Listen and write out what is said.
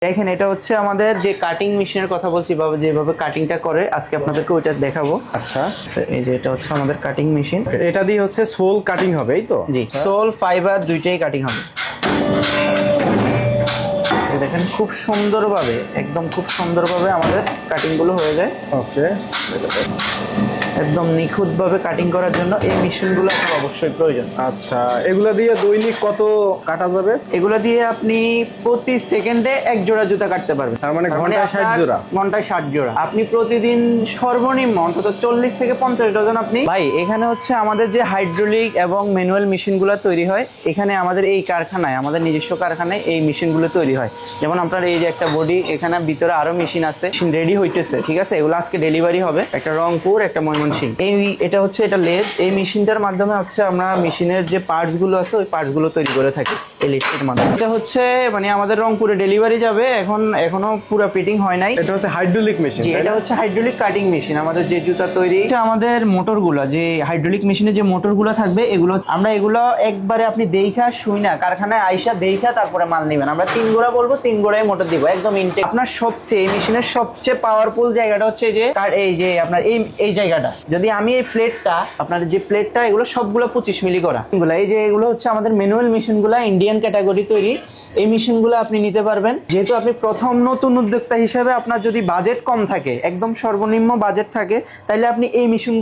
দেখেন এটা হচ্ছে আমাদের যে কাটিং মেশিনের কথা বলছি, বাবা যেভাবে কাটিংটা করে আজকে আপনাদেরকে ওইটা দেখাবো। আচ্ছা, এই যে এটা হচ্ছে আমাদের কাটিং মেশিন। এটা দিয়ে হচ্ছে সোল কাটিং হবে, এই তো? জি, সোল ফাইবার দুইটাই কাটিং হবে। এই দেখেন খুব সুন্দরভাবে, একদম খুব সুন্দরভাবে আমাদের কাটিং গুলো হয়ে যায়। ওকে, একদম নিখুঁতভাবে কাটিং করার জন্য এই মেশিনগুলো আপনার অবশ্যই প্রয়োজন। আচ্ছা, এগুলা দিয়ে দৈনিক কত কাটা যাবে? এগুলো দিয়ে আপনি প্রতি সেকেন্ডে এক জোড়া জুতা কাটতে পারবেন। তার মানে ঘন্টায় 60 জোড়া? ঘন্টায় 60 জোড়া। আপনি প্রতিদিন সর্বনিম্ন অন্তত 40 থেকে 50 ডজন আপনি। ভাই এখানে হচ্ছে আমাদের যে হাইড্রোলিক এবং ম্যানুয়াল মেশিনগুলো তৈরি হয়, এখানে আমাদের এই কারখানায়, আমাদের নিজস্ব কারখানায় এই মেশিনগুলো তৈরি হয়। যেমন আপনার এই যে একটা বডি, এখানে ভিতরে আরো মেশিন আছে, মেশিন রেডি হইতেছে, ঠিক আছে? এগুলো আজকে ডেলিভারি হবে, একটা রংপুর, একটা ময়মনসিংহ। এটা হচ্ছে এটা লেদ। এই মেশিনটার মাধ্যমে হচ্ছে আমরা মেশিনের যে পার্টস গুলো আছে ওই পার্টস গুলো তৈরি করে থাকি এই লেদের মাধ্যমে। এটা হচ্ছে মানে আমাদের রংপুরে ডেলিভারি যাবে, এখনো পুরো ফিটিং হয় নাই। এটা হচ্ছে হাইড্রোলিক মেশিন? এটা হচ্ছে হাইড্রোলিক কাটিং মেশিন। আমাদের যে জুতা তৈরি, আমাদের মোটরগুলো, যে হাইড্রোলিক মেশিনে যে মোটরগুলো থাকবে, এগুলো একবারে আপনি দেইখা শুই না, কারখানায় আইসা দেইখা তারপরে মাল নেবেন। আমরা 3 গোড়া বলবো, 3 গোড়ায় মোটর দিব, একদম ইনটেক। আপনার সবচেয়ে এই মেশিনের সবচেয়ে পাওয়ারফুল জায়গাটা হচ্ছে যে এই যে আপনার এই জায়গাটা, যদি আমি এই প্লেটটা, আপনাদের যে প্লেটটা, এগুলো সবগুলো 25 মিলি করা। এই যে এগুলো হচ্ছে আমাদের ম্যানুয়াল মেশিনগুলো, ইন্ডিয়ান ক্যাটাগরি তৈরি। এই মেশিনগুলো আপনি নিতে পারবেন। যেহেতু আপনি প্রথম নতুন উদ্যোক্তা হিসেবে আপনার যদি বাজেট কম থাকে, একদম সর্বনিম্ন বাজেট থাকে, তাহলে আপনি এই মেশিন